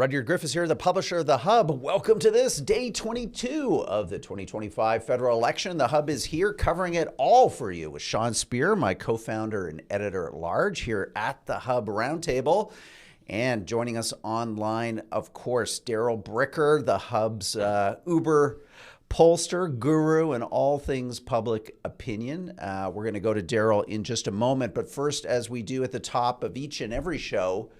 Rudyard Griffiths here, the publisher of The Hub. Welcome to this day 22 of the 2025 federal election. The Hub is here covering it all for you with Sean Speer, my co-founder and editor-at-large here at The Hub Roundtable. And joining us online, of course, Daryl Bricker, The Hub's Uber Pollster, guru, and all things public opinion. We're going to go to Daryl in just a moment. But first, as we do at the top of each and every show,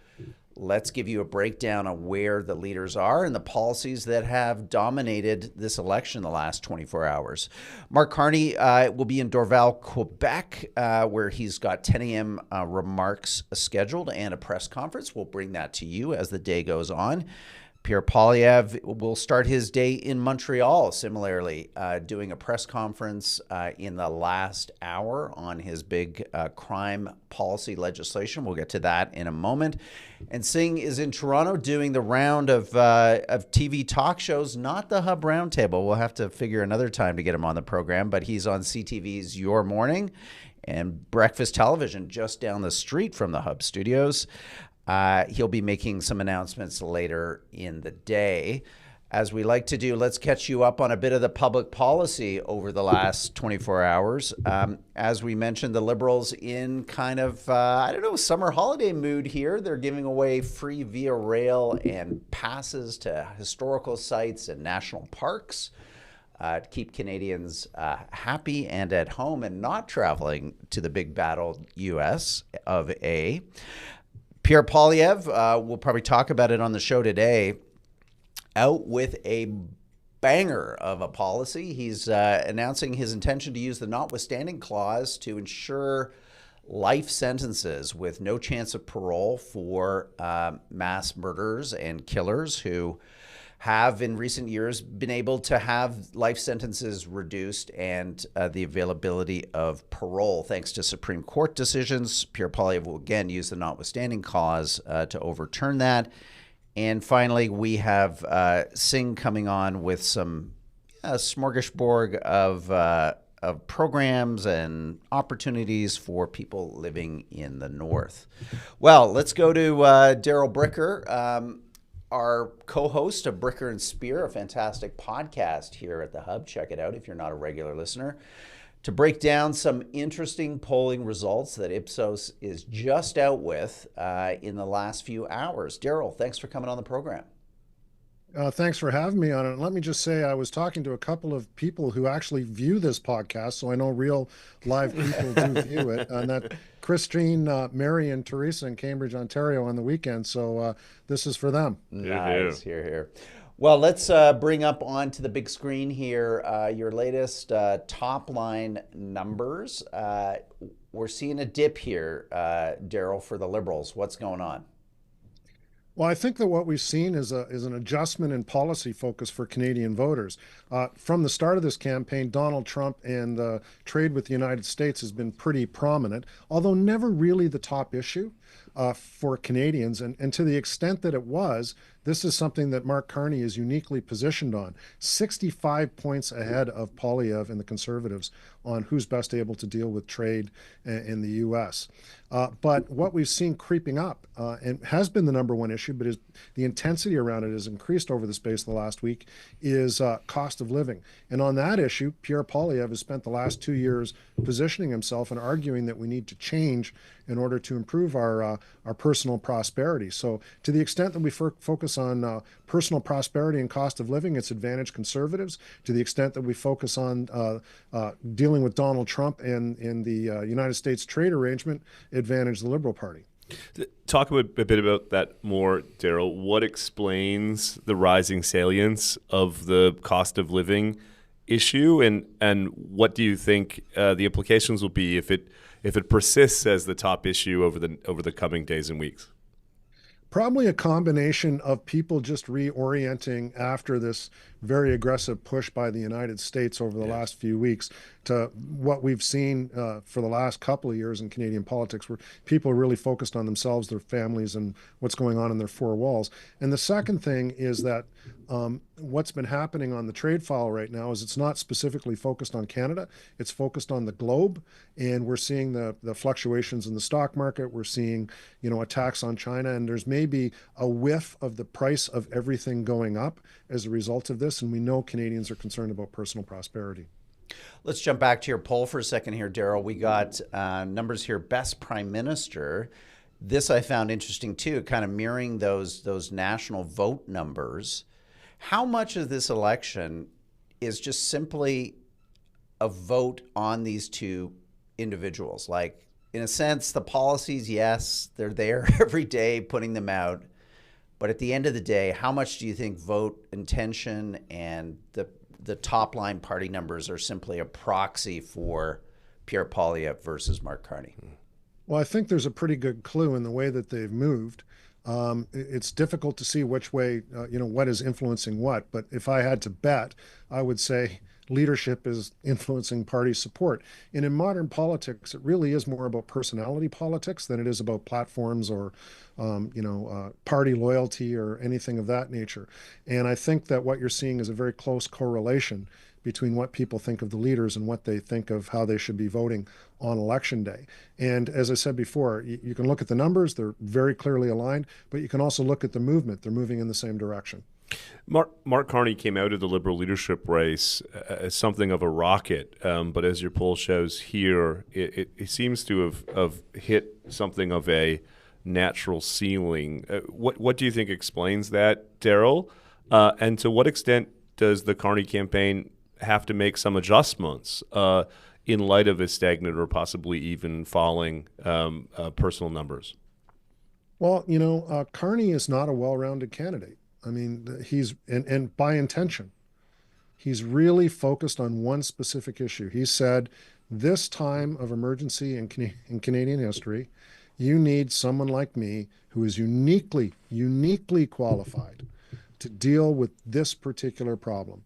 let's give you a breakdown of where the leaders are and the policies that have dominated this election the last 24 hours. Mark Carney will be in Dorval, Quebec, where he's got 10 a.m. Remarks scheduled and a press conference. We'll bring that to you as the day goes on. Pierre Poilievre will start his day in Montreal, similarly, doing a press conference in the last hour on his big crime policy legislation. We'll get to that in a moment. And Singh is in Toronto doing the round of TV talk shows, not the Hub Roundtable. We'll have to figure another time to get him on the program, but he's on CTV's Your Morning and Breakfast Television just down the street from the Hub studios. He'll be making some announcements later in the day. As we like to do, let's catch you up on a bit of the public policy over the last 24 hours. As we mentioned, the Liberals in kind of, summer holiday mood here. They're giving away free Via Rail and passes to historical sites and national parks to keep Canadians happy and at home and not traveling to the big battle U.S. of A. Pierre Poilievre, we'll probably talk about it on the show today, out with a banger of a policy. He's announcing his intention to use the notwithstanding clause to ensure life sentences with no chance of parole for mass murderers and killers who have in recent years been able to have life sentences reduced and the availability of parole. Thanks to Supreme Court decisions, Pierre Poilievre will again use the notwithstanding clause to overturn that. And finally, we have Singh coming on with some smorgasbord of programs and opportunities for people living in the North. Well, let's go to Daryl Bricker, our co-host of Bricker and Speer, a fantastic podcast here at the Hub. Check it out if you're not a regular listener, to break down some interesting polling results that Ipsos is just out with in the last few hours. Daryl, thanks for coming on the program. Thanks for having me on it. Let me just say I was talking to a couple of people who actually view this podcast, so I know real live people do view it, and that Christine, Mary, and Teresa in Cambridge, Ontario on the weekend, so this is for them. Nice, here. Well, let's bring up onto the big screen here your latest top line numbers. We're seeing a dip here, Daryl, for the Liberals. What's going on? Well, I think that what we've seen is an adjustment in policy focus for Canadian voters. From the start of this campaign, Donald Trump and the trade with the United States has been pretty prominent, although never really the top issue for Canadians. And to the extent that it was, this is something that Mark Carney is uniquely positioned on, 65 points ahead of Poilievre and the Conservatives on who's best able to deal with trade in the U.S. But what we've seen creeping up, and has been the number one issue, but the intensity around it has increased over the space of the last week, is cost of living. And on that issue, Pierre Poilievre has spent the last 2 years positioning himself and arguing that we need to change in order to improve our personal prosperity. So to the extent that we focus on personal prosperity and cost of living, it's advantage Conservatives. To the extent that we focus on dealing with Donald Trump and the United States trade arrangement, advantage the Liberal Party. Talk a bit about that more, Daryl. What explains the rising salience of the cost of living issue, and what do you think the implications will be if it persists as the top issue over the coming days and weeks? Probably a combination of people just reorienting after this very aggressive push by the United States over the last few weeks to what we've seen for the last couple of years in Canadian politics, where people are really focused on themselves, their families, and what's going on in their four walls. And the second thing is that what's been happening on the trade file right now is it's not specifically focused on Canada, it's focused on the globe. And we're seeing the fluctuations in the stock market. We're seeing, attacks on China, and there's maybe a whiff of the price of everything going up as a result of this. And we know Canadians are concerned about personal prosperity. Let's jump back to your poll for a second here, Daryl. We got numbers here. Best Prime Minister. This I found interesting too, kind of mirroring those national vote numbers. How much of this election is just simply a vote on these two individuals? Like, in a sense, the policies, yes, they're there every day putting them out. But at the end of the day, how much do you think vote intention and the top line party numbers are simply a proxy for Pierre Poilievre versus Mark Carney? Well, I think there's a pretty good clue in the way that they've moved. It's difficult to see which way, what is influencing what. But if I had to bet, I would say leadership is influencing party support. And in modern politics, it really is more about personality politics than it is about platforms or, party loyalty or anything of that nature. And I think that what you're seeing is a very close correlation between what people think of the leaders and what they think of how they should be voting on election day. And as I said before, you can look at the numbers, they're very clearly aligned, but you can also look at the movement. They're moving in the same direction. Mark Carney came out of the Liberal leadership race as something of a rocket, but as your poll shows here, it seems to have hit something of a natural ceiling. What do you think explains that, Daryl? And to what extent does the Carney campaign have to make some adjustments in light of his stagnant or possibly even falling personal numbers? Well, Carney is not a well-rounded candidate. I mean, he's, and by intention, he's really focused on one specific issue. He said, this time of emergency in Canadian history, you need someone like me who is uniquely qualified to deal with this particular problem.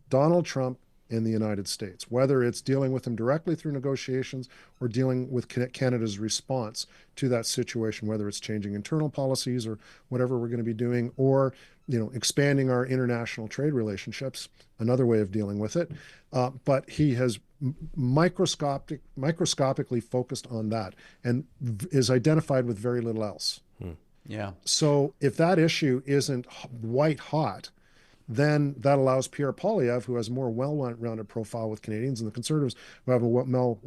Donald Trump in the United States, whether it's dealing with him directly through negotiations or dealing with Canada's response to that situation, whether it's changing internal policies or whatever we're going to be doing, or expanding our international trade relationships, another way of dealing with it. But he has microscopically focused on that and is identified with very little else. Yeah. So if that issue isn't white hot, then that allows Pierre Poilievre, who has a more well-rounded profile with Canadians, and the Conservatives, who have a more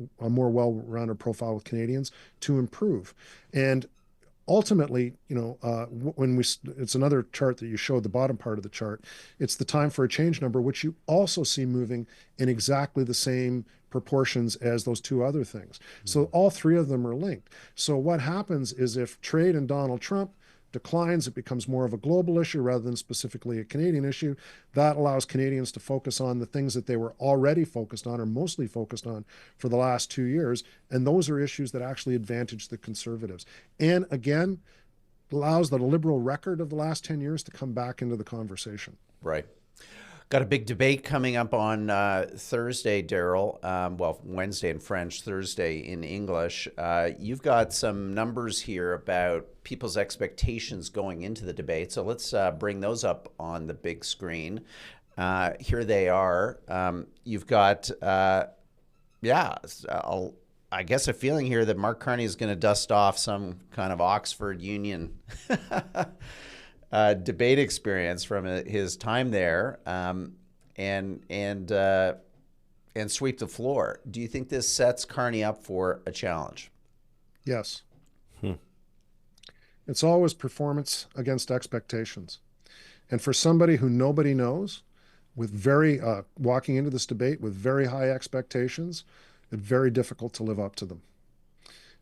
well-rounded profile with Canadians, to improve. And ultimately, it's another chart that you showed, the bottom part of the chart, it's the time for a change number, which you also see moving in exactly the same proportions as those two other things. So all three of them are linked. So what happens is if trade and Donald Trump declines, it becomes more of a global issue rather than specifically a Canadian issue. That allows Canadians to focus on the things that they were already focused on or mostly focused on for the last 2 years. And those are issues that actually advantage the Conservatives. And again, allows the Liberal record of the last 10 years to come back into the conversation. Right. Got a big debate coming up on Thursday, Daryl. Wednesday in French, Thursday in English. You've got some numbers here about people's expectations going into the debate. So let's bring those up on the big screen. Here they are. You've got, I guess a feeling here that Mark Carney is going to dust off some kind of Oxford Union debate experience from his time there, and sweep the floor. Do you think this sets Carney up for a challenge? Yes. It's always performance against expectations. And for somebody who nobody knows, with walking into this debate with very high expectations, it's very difficult to live up to them.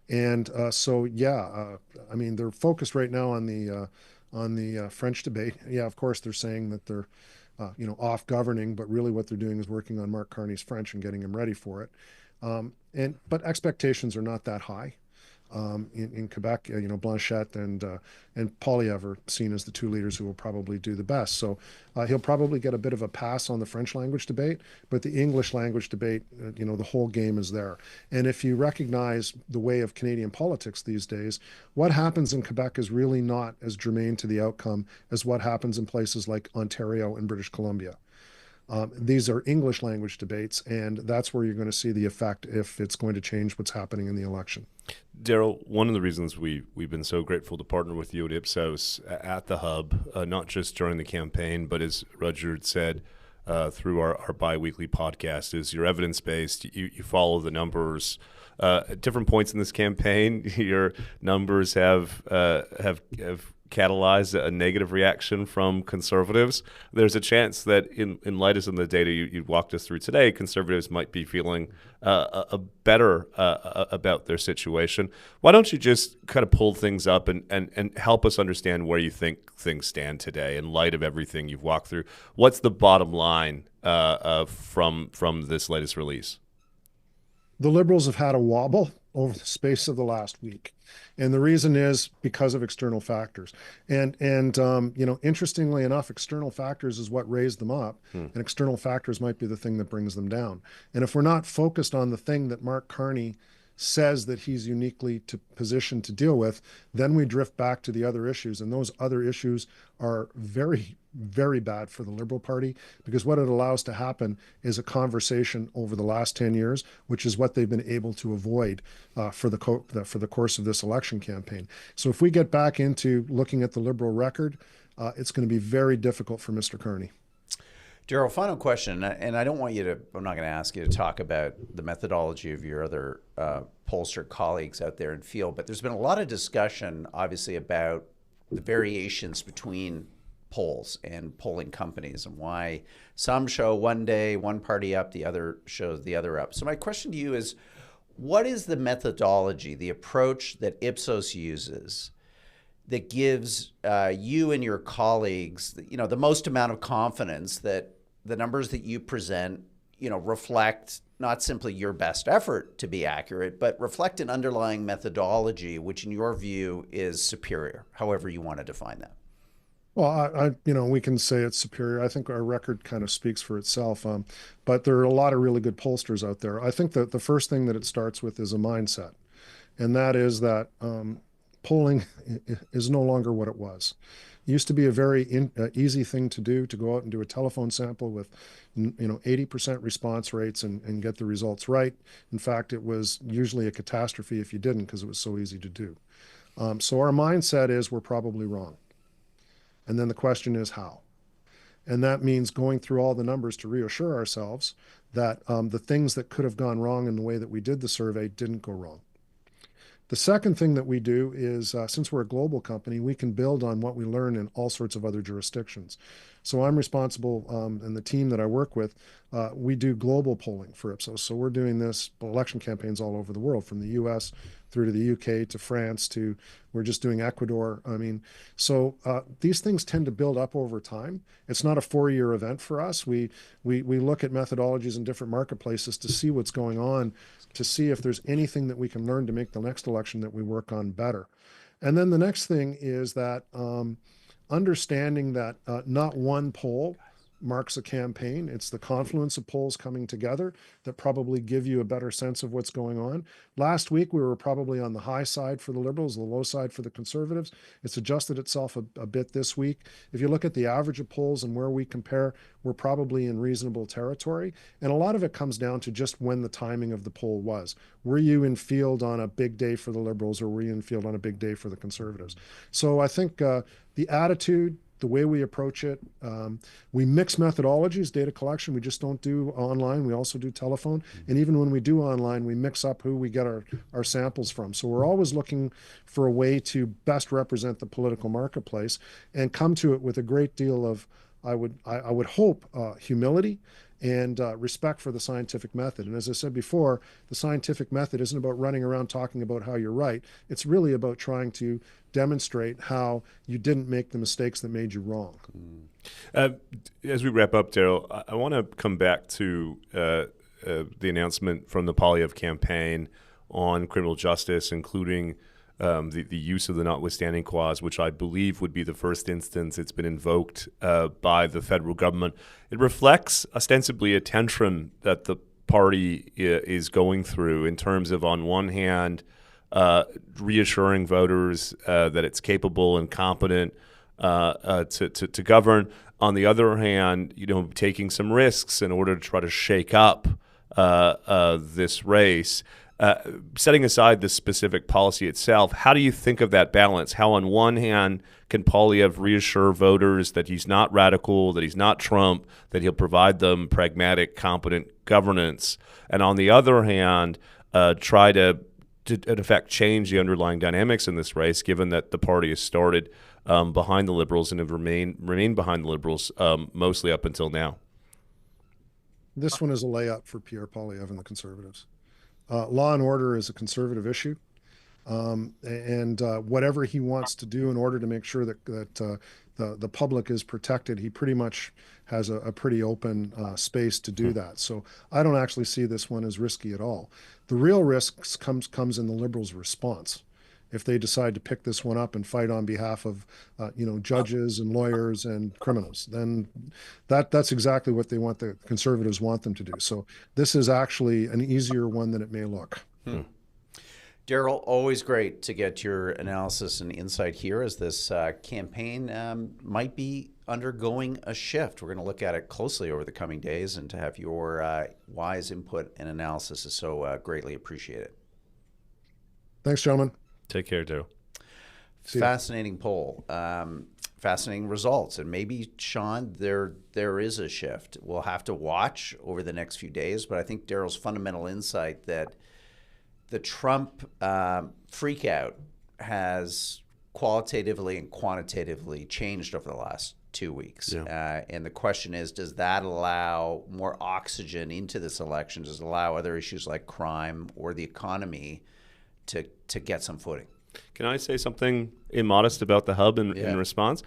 And they're focused right now on the French debate. Yeah, of course, they're saying that they're, off governing, but really what they're doing is working on Mark Carney's French and getting him ready for it. But expectations are not that high. in Quebec. Blanchette and Poilievre are seen as the two leaders who will probably do the best. So he'll probably get a bit of a pass on the French language debate, but the English language debate, the whole game is there. And if you recognize the way of Canadian politics these days, what happens in Quebec is really not as germane to the outcome as what happens in places like Ontario and British Columbia. These are English language debates, and that's where you're going to see the effect if it's going to change what's happening in the election. Darryl, one of the reasons we've been so grateful to partner with you at Ipsos at the Hub, not just during the campaign, but as Rudyard said, through our bi-weekly podcast, is you're evidence-based. You follow the numbers. At different points in this campaign, your numbers have catalyzed a negative reaction from conservatives. There's a chance that in light of some of the data you walked us through today, conservatives might be feeling better about their situation. Why don't you just kind of pull things up and help us understand where you think things stand today in light of everything you've walked through? What's the bottom line from this latest release? The Liberals have had a wobble over the space of the last week. And the reason is because of external factors. And interestingly enough, external factors is what raised them up, and external factors might be the thing that brings them down. And if we're not focused on the thing that Mark Carney says that he's uniquely positioned to deal with, then we drift back to the other issues. And those other issues are very, very bad for the Liberal Party, because what it allows to happen is a conversation over the last 10 years, which is what they've been able to avoid for the course of this election campaign. So if we get back into looking at the Liberal record, it's going to be very difficult for Mr. Carney. Darryl, final question, and I don't want you to, I'm not going to ask you to talk about the methodology of your other pollster colleagues out there in field, but there's been a lot of discussion, obviously, about the variations between polls and polling companies and why some show one day one party up, the other shows the other up. So my question to you is, what is the methodology, the approach that Ipsos uses that gives you and your colleagues, the most amount of confidence that the numbers that you present, reflect not simply your best effort to be accurate, but reflect an underlying methodology, which in your view is superior, however you want to define that? Well, we can say it's superior. I think our record kind of speaks for itself. But there are a lot of really good pollsters out there. I think that the first thing that it starts with is a mindset, and that is that polling is no longer what it was. It used to be a very easy thing to do, to go out and do a telephone sample with 80% response rates and get the results right. In fact, it was usually a catastrophe if you didn't, because it was so easy to do. So our mindset is we're probably wrong. And then the question is how. And that means going through all the numbers to reassure ourselves that the things that could have gone wrong in the way that we did the survey didn't go wrong. The second thing that we do is, since we're a global company, we can build on what we learn in all sorts of other jurisdictions. So I'm responsible, and the team that I work with, we do global polling for Ipsos. So we're doing this election campaigns all over the world, from the US through to the UK to France to, we're just doing Ecuador. So these things tend to build up over time. It's not a 4-year event for us. We look at methodologies in different marketplaces to see what's going on, to see if there's anything that we can learn to make the next election that we work on better. And then the next thing is that understanding that not one poll marks a campaign. It's the confluence of polls coming together that probably give you a better sense of what's going on. Last week, we were probably on the high side for the Liberals, the low side for the Conservatives. It's adjusted itself a bit this week. If you look at the average of polls and where we compare, we're probably in reasonable territory. And a lot of it comes down to just when the timing of the poll was. Were you in field on a big day for the Liberals, or were you in field on a big day for the Conservatives? So I think the attitude, the way we approach it, we mix methodologies, data collection. We just don't do online. We also do telephone. And even when we do online, we mix up who we get our samples from. So we're always looking for a way to best represent the political marketplace and come to it with a great deal of, I would hope, humility and respect for the scientific method. And as I said before, the scientific method isn't about running around talking about how you're right. It's really about trying to demonstrate how you didn't make the mistakes that made you wrong. As we wrap up, Darryl, I want to come back to the announcement from the Poilievre campaign on criminal justice, including the use of the notwithstanding clause, which I believe would be the first instance it's been invoked by the federal government. It reflects ostensibly a tension that the party is going through in terms of, on one hand, reassuring voters that it's capable and competent to govern. On the other hand, taking some risks in order to try to shake up this race. Setting aside the specific policy itself, how do you think of that balance? How, on one hand, can Poilievre reassure voters that he's not radical, that he's not Trump, that he'll provide them pragmatic, competent governance, and on the other hand, try to in effect change the underlying dynamics in this race, given that the party has started behind the Liberals and have remained behind the Liberals mostly up until now? This one is a layup for Pierre Poilievre and the Conservatives. Law and order is a Conservative issue, and whatever he wants to do in order to make sure that the public is protected, he pretty much has a pretty open space to do that. So I don't actually see this one as risky at all. The real risks comes in the Liberals' response. If they decide to pick this one up and fight on behalf of, judges and lawyers and criminals, then that's exactly what they want. The Conservatives want them to do. So this is actually an easier one than it may look. Daryl, always great to get your analysis and insight here as this campaign might be undergoing a shift. We're going to look at it closely over the coming days, and to have your wise input and analysis is so greatly appreciated. Thanks, gentlemen. Take care, Daryl. Fascinating poll, fascinating results, and maybe, Sean, there is a shift. We'll have to watch over the next few days, but I think Daryl's fundamental insight that the Trump freakout has qualitatively and quantitatively changed over the last 2 weeks. Yeah. And the question is, does that allow more oxygen into this election? Does it allow other issues like crime or the economy to get some footing? Can I say something immodest about the hub in response?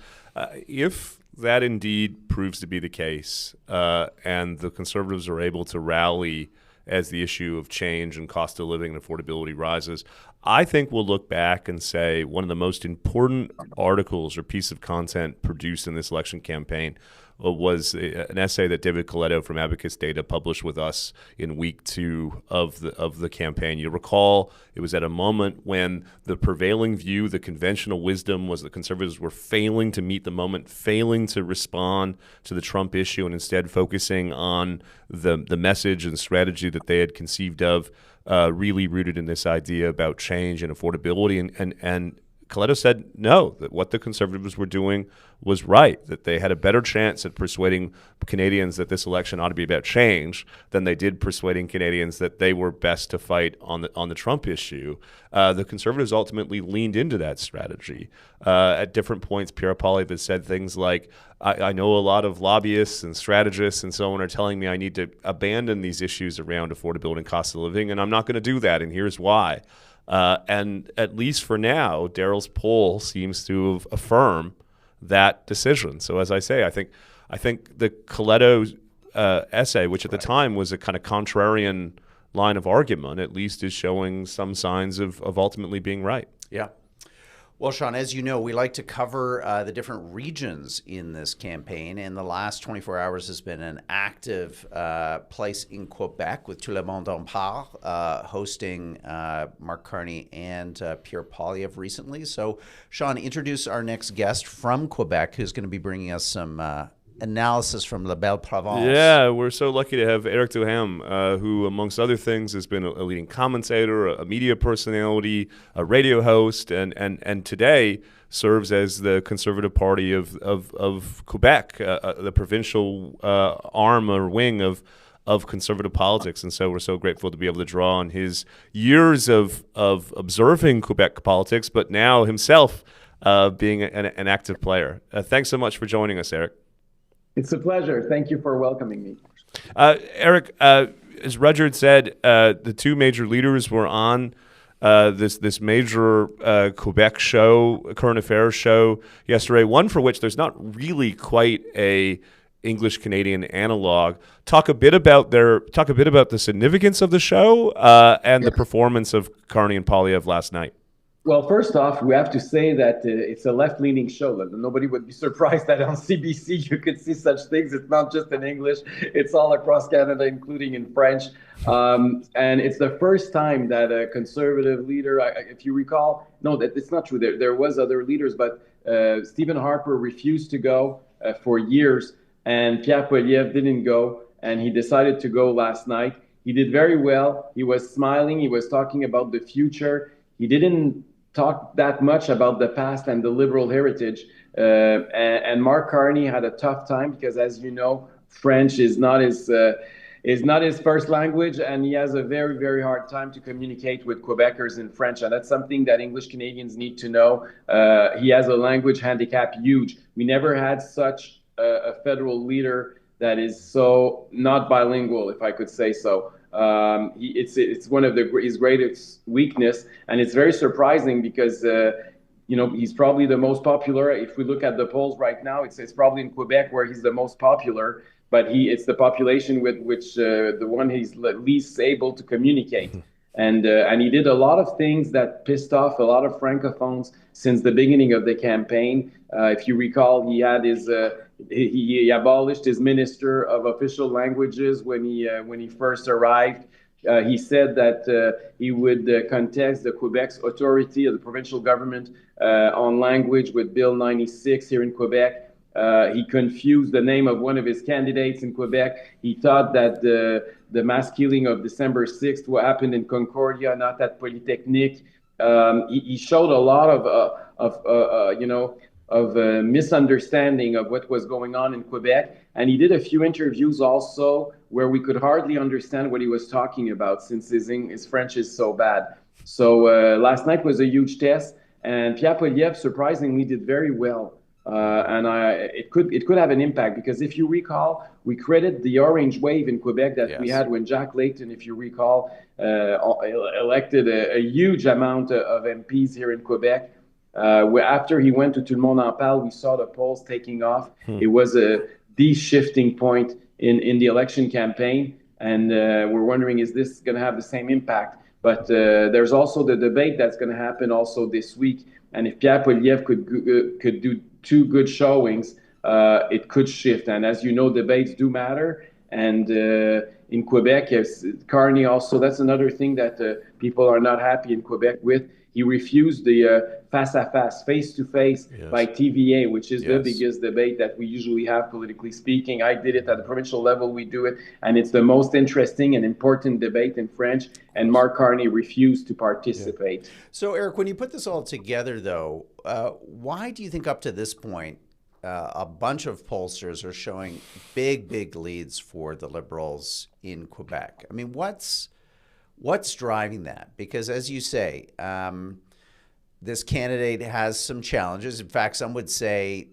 If that indeed proves to be the case, and the Conservatives are able to rally as the issue of change and cost of living and affordability rises, I think we'll look back and say one of the most important articles or piece of content produced in this election campaign was an essay that David Coletto from Abacus Data published with us in week 2 of the campaign. You recall it was at a moment when the prevailing view, the conventional wisdom, was that Conservatives were failing to meet the moment, failing to respond to the Trump issue, and instead focusing on the message and strategy that they had conceived of, really rooted in this idea about change and affordability. And Coletto said no, that what the Conservatives were doing was right, that they had a better chance at persuading Canadians that this election ought to be about change than they did persuading Canadians that they were best to fight on the Trump issue. The Conservatives ultimately leaned into that strategy. At different points, Pierre Poilievre has said things like, I know a lot of lobbyists and strategists and so on are telling me I need to abandon these issues around affordability and cost of living, and I'm not going to do that, and here's why. And at least for now, Daryl's poll seems to affirm that decision. So as I say, I think the Coletto essay, which at the time was a kind of contrarian line of argument, at least is showing some signs of ultimately being right. Yeah. Well, Sean, as you know, we like to cover the different regions in this campaign, and the last 24 hours has been an active place in Quebec with Tout le monde en parle, hosting Mark Carney and Pierre Poilievre recently. So, Sean, introduce our next guest from Quebec, who's going to be bringing us some analysis from La Belle Province. Yeah, we're so lucky to have Eric Duham, who, amongst other things, has been a leading commentator, a media personality, a radio host, and today serves as the Conservative Party of Quebec, the provincial arm or wing of Conservative politics. And so we're so grateful to be able to draw on his years of observing Quebec politics, but now himself being an active player. Thanks so much for joining us, Eric. It's a pleasure. Thank you for welcoming me. Eric, as Rudyard said, the two major leaders were on this major Quebec show, current affairs show yesterday, one for which there's not really quite a English Canadian analog. Talk a bit about the significance of the show and the performance of Carney and Poilievre last night. Well, first off, we have to say that it's a left-leaning show. Nobody would be surprised that on CBC you could see such things. It's not just in English; it's all across Canada, including in French. And it's the first time that a conservative leader, if you recall, no, it's not true. There was other leaders, but Stephen Harper refused to go for years, and Pierre Poilievre didn't go, and he decided to go last night. He did very well. He was smiling. He was talking about the future. He didn't talk that much about the past and the liberal heritage. And Mark Carney had a tough time because, as you know, French is not his first language, and he has a very, very hard time to communicate with Quebecers in French. And that's something that English Canadians need to know. He has a language handicap huge. We never had such a federal leader that is so not bilingual, if I could say so. It's one of his greatest weakness, and it's very surprising because he's probably the most popular. If we look at the polls right now, it's probably in Quebec where he's the most popular, but it's the population with which the one he's least able to communicate. And he did a lot of things that pissed off a lot of francophones since the beginning of the campaign. If you recall, he had he abolished his Minister of Official Languages when he first arrived. He said that he would contest the Quebec's authority of the provincial government on language with Bill 96 here in Quebec. He confused the name of one of his candidates in Quebec. He thought that the mass killing of December 6th happened in Concordia, not at Polytechnique. He showed a lot of misunderstanding of what was going on in Quebec. And he did a few interviews also where we could hardly understand what he was talking about since his French is so bad. So last night was a huge test, and Pierre Poilievre surprisingly did very well. And it could have an impact because if you recall, we credit the orange wave in Quebec that we had when Jack Layton, if you recall, elected a huge amount of MPs here in Quebec. After he went to Tout le monde en parle, we saw the polls taking off. It was the shifting point in the election campaign, and we're wondering, is this going to have the same impact? But there's also the debate that's going to happen also this week, and if Pierre Poilievre could do two good showings, it could shift. And as you know, debates do matter. And in Quebec, Carney also, that's another thing that people are not happy in Quebec with. He refused the face-to-face, face-to-face by TVA, which is the biggest debate that we usually have, politically speaking. I did it at the provincial level. We do it, and it's the most interesting and important debate in French, and Mark Carney refused to participate. Yeah. So, Eric, when you put this all together, though, why do you think up to this point a bunch of pollsters are showing big leads for the Liberals in Quebec? I mean, what's driving that? Because as you say, this candidate has some challenges. In fact, some would say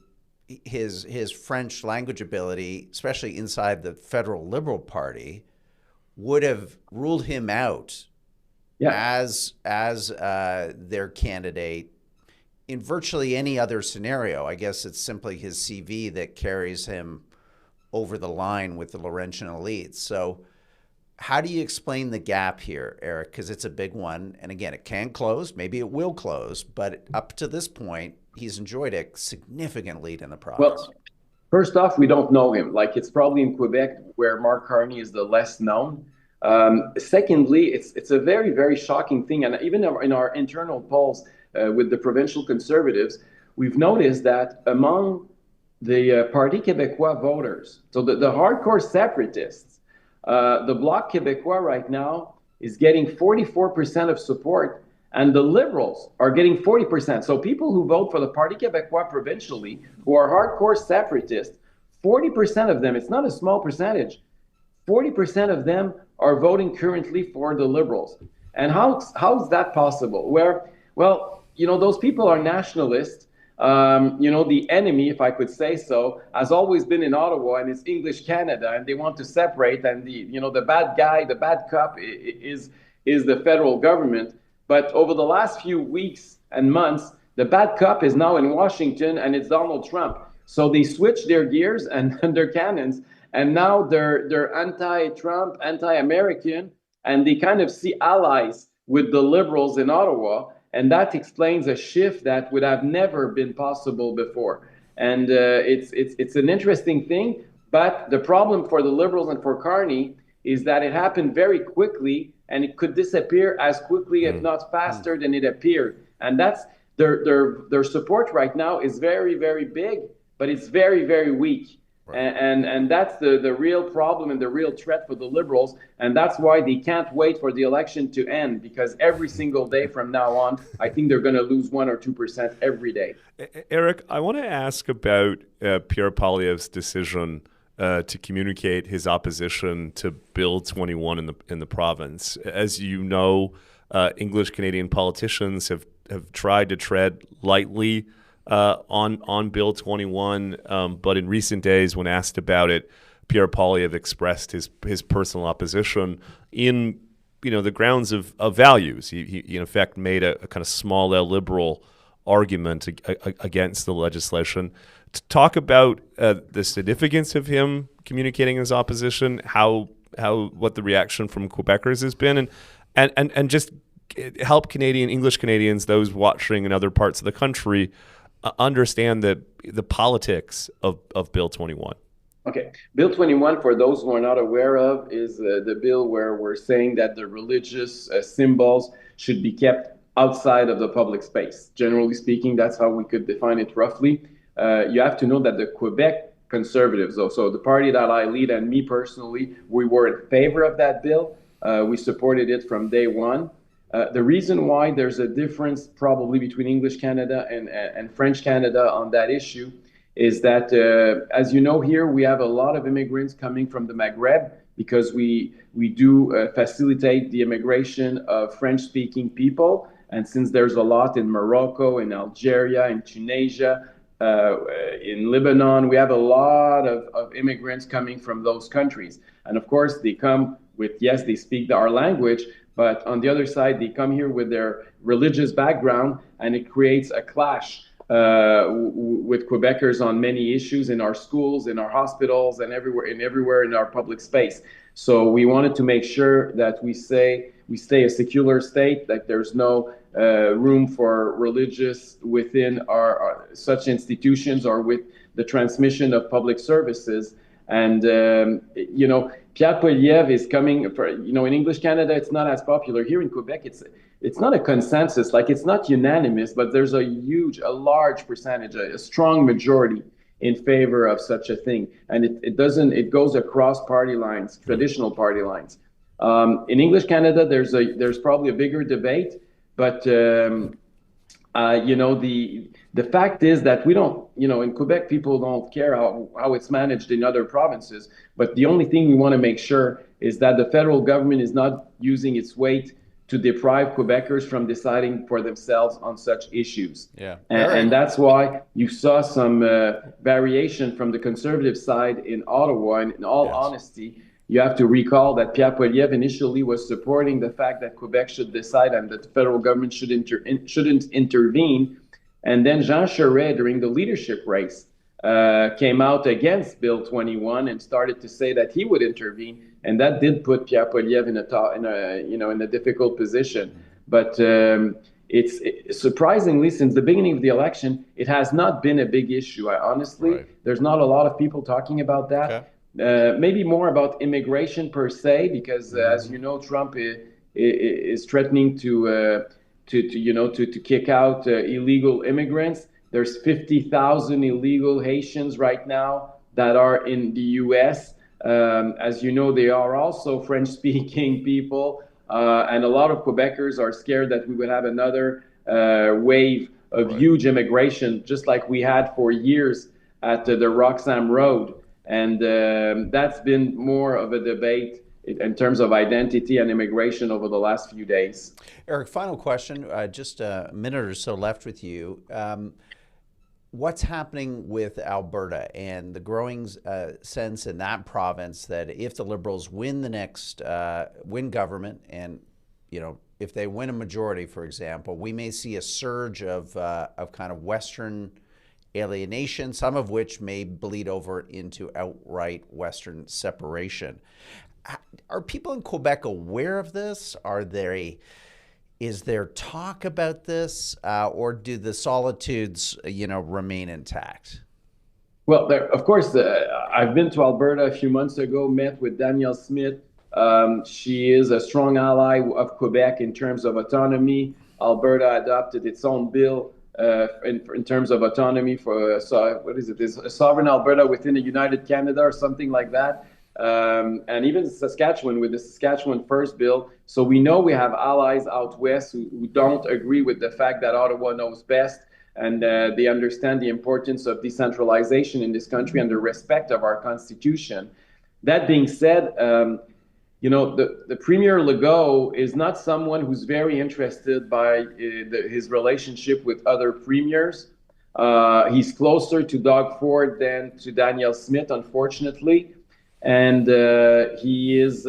his French language ability, especially inside the federal Liberal Party, would have ruled him out as their candidate in virtually any other scenario. I guess it's simply his CV that carries him over the line with the Laurentian elites. So how do you explain the gap here, Eric? Because it's a big one. And again, it can close. Maybe it will close. But up to this point, he's enjoyed a significant lead in the province. Well, first off, we don't know him. Like, it's probably in Quebec where Mark Carney is the less known. Secondly, it's a very, very shocking thing. And even in our internal polls with the provincial Conservatives, we've noticed that among the Parti Québécois voters, so the hardcore separatists, the Bloc Québécois right now is getting 44% of support, and the Liberals are getting 40%. So people who vote for the Parti Québécois provincially, who are hardcore separatists, 40% of them, it's not a small percentage, 40% of them are voting currently for the Liberals. And how is that possible? Well, those people are nationalists. The enemy, if I could say so, has always been in Ottawa, and it's English Canada, and they want to separate. And the bad guy, the bad cop is the federal government. But over the last few weeks and months, the bad cop is now in Washington, and it's Donald Trump. So they switched their gears and their cannons, and now they're anti-Trump, anti-American, and they kind of see allies with the Liberals in Ottawa, and that explains a shift that would have never been possible before. And it's an interesting thing, but the problem for the Liberals and for Carney is that it happened very quickly, and it could disappear as quickly, if not faster, than it appeared. And that's their support right now is very, very big, but it's very, very weak. Right. And that's the real problem and the real threat for the Liberals. And that's why they can't wait for the election to end, because every single day from now on, I think they're going to lose 1 or 2% every day. Eric, I want to ask about Pierre Poilievre's decision to communicate his opposition to Bill 21 in the province. As you know, English Canadian politicians have tried to tread lightly on Bill 21, but in recent days, when asked about it, Pierre Poilievre expressed his personal opposition in the grounds of values. He in effect made a kind of small L liberal argument against the legislation. To talk about the significance of him communicating his opposition, what the reaction from Quebecers has been, and just help English Canadians, those watching in other parts of the country, understand the politics of Bill 21. Okay. Bill 21, for those who are not aware of, is the bill where we're saying that the religious symbols should be kept outside of the public space. Generally speaking, that's how we could define it roughly. You have to know that the Quebec Conservatives, so the party that I lead and me personally, we were in favor of that bill. We supported it from day one. The reason why there's a difference probably between English Canada and French Canada on that issue is that, as you know, here we have a lot of immigrants coming from the Maghreb, because we do facilitate the immigration of French-speaking people. And since there's a lot in Morocco, in Algeria, in Tunisia, in Lebanon, we have a lot of immigrants coming from those countries. And of course, they come with, yes, they speak our language, but on the other side, they come here with their religious background, and it creates a clash with Quebecers on many issues in our schools, in our hospitals, and everywhere in our public space. So we wanted to make sure that we stay a secular state, that there's no room for religious within our such institutions or with the transmission of public services. And Pierre Poilievre is coming for, in English Canada, it's not as popular. Here in Quebec, it's not a consensus, like it's not unanimous, but there's a large percentage, a strong majority in favor of such a thing. And it goes across party lines, traditional party lines. In English Canada, there's probably a bigger debate, but the fact is that we don't, in Quebec, people don't care how it's managed in other provinces. But the only thing we want to make sure is that the federal government is not using its weight to deprive Quebecers from deciding for themselves on such issues. Yeah. And that's why you saw some variation from the conservative side in Ottawa. And in all honesty, you have to recall that Pierre Poilievre initially was supporting the fact that Quebec should decide and that the federal government shouldn't intervene. And then Jean Charest, during the leadership race, came out against Bill 21 and started to say that he would intervene, and that did put Pierre Poilievre in a difficult position. But it's surprisingly, since the beginning of the election, it has not been a big issue. There's not a lot of people talking about that. Okay. Maybe more about immigration per se, because as you know, Trump is threatening to kick out illegal immigrants. There's 50,000 illegal Haitians right now that are in the U.S. As you know, they are also French-speaking people, and a lot of Quebecers are scared that we would have another wave of huge immigration, just like we had for years at the Roxham Road. And that's been more of a debate in terms of identity and immigration over the last few days. Eric, final question, just a minute or so left with you. What's happening with Alberta and the growing sense in that province that if the Liberals win the next, win government, and if they win a majority, for example, we may see a surge of kind of Western alienation, some of which may bleed over into outright Western separation. Are people in Quebec aware of this? Is there talk about this, or do the solitudes, remain intact? Well, of course, I've been to Alberta a few months ago, met with Danielle Smith. She is a strong ally of Quebec in terms of autonomy. Alberta adopted its own bill in terms of autonomy for, what is it, is a sovereign Alberta within the United Canada or something like that. And even Saskatchewan with the Saskatchewan First Bill. So we know we have allies out west who don't agree with the fact that Ottawa knows best. And they understand the importance of decentralization in this country and the respect of our Constitution. That being said, the Premier Legault is not someone who's very interested by his relationship with other premiers. He's closer to Doug Ford than to Danielle Smith, unfortunately. And he is,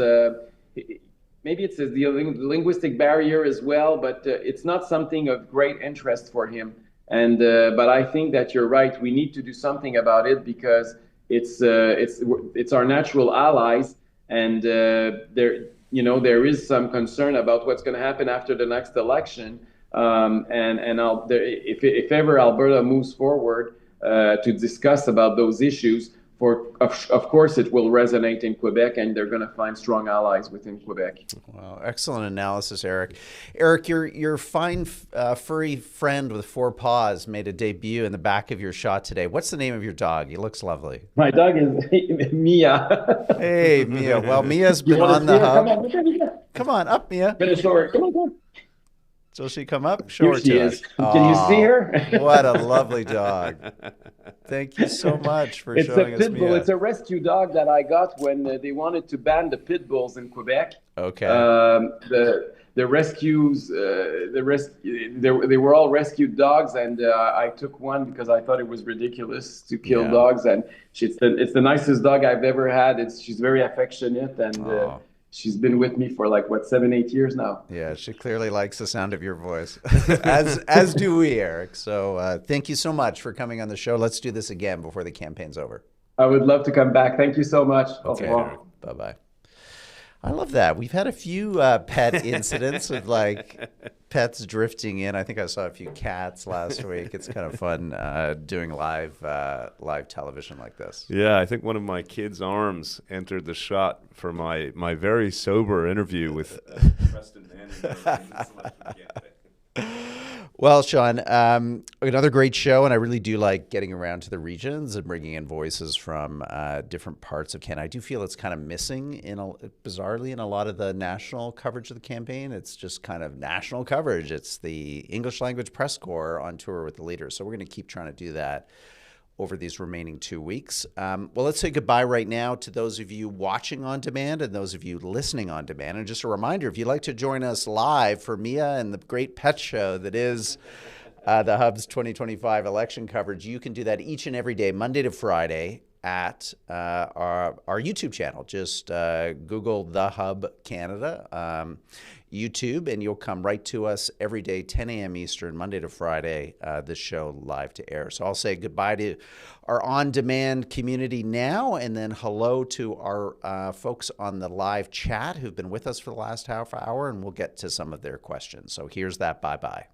maybe it's the linguistic barrier as well, but it's not something of great interest for him. And but I think that you're right. We need to do something about it because it's our natural allies, and there is some concern about what's going to happen after the next election. If ever Alberta moves forward to discuss about those issues, of course, it will resonate in Quebec, and they're going to find strong allies within Quebec. Wow, excellent analysis, Eric. Eric, your fine, furry friend with 4 paws made a debut in the back of your shot today. What's the name of your dog? He looks lovely. My dog is Mia. Hey, Mia. Well, Mia's been on the hub. Come on up, Mia. Finish her. Come on. Will she come up? Show her to us. Can you see her? What a lovely dog. Thank you so much for showing us Mia. It's a pit bull. It's a rescue dog that I got when they wanted to ban the pit bulls in Quebec. Okay. The rescues, they were all rescued dogs, and I took one because I thought it was ridiculous to kill dogs. And it's the nicest dog I've ever had. She's very affectionate, and she's been with me for 7-8 years now. Yeah, she clearly likes the sound of your voice, as do we, Eric. So thank you so much for coming on the show. Let's do this again before the campaign's over. I would love to come back. Thank you so much. Okay, bye-bye. I love that. We've had a few pet incidents of pets drifting in. I think I saw a few cats last week. It's kind of fun doing live television like this. Yeah, I think one of my kids' arms entered the shot for my very sober interview with Preston Manning. Well, Sean, another great show, and I really do like getting around to the regions and bringing in voices from different parts of Canada. I do feel it's kind of missing, bizarrely, in a lot of the national coverage of the campaign. It's just kind of national coverage. It's the English language press corps on tour with the leaders. So we're going to keep trying to do that over these remaining 2 weeks. Well, let's say goodbye right now to those of you watching on demand and those of you listening on demand. And just a reminder, if you'd like to join us live for Mia and the great pet show that is the Hub's 2025 election coverage, you can do that each and every day, Monday to Friday, at our YouTube channel. Just Google The Hub Canada YouTube, and you'll come right to us every day, 10 a.m. Eastern, Monday to Friday, this show live to air. So I'll say goodbye to our on-demand community now, and then hello to our folks on the live chat who've been with us for the last half hour, and we'll get to some of their questions. So here's that bye-bye.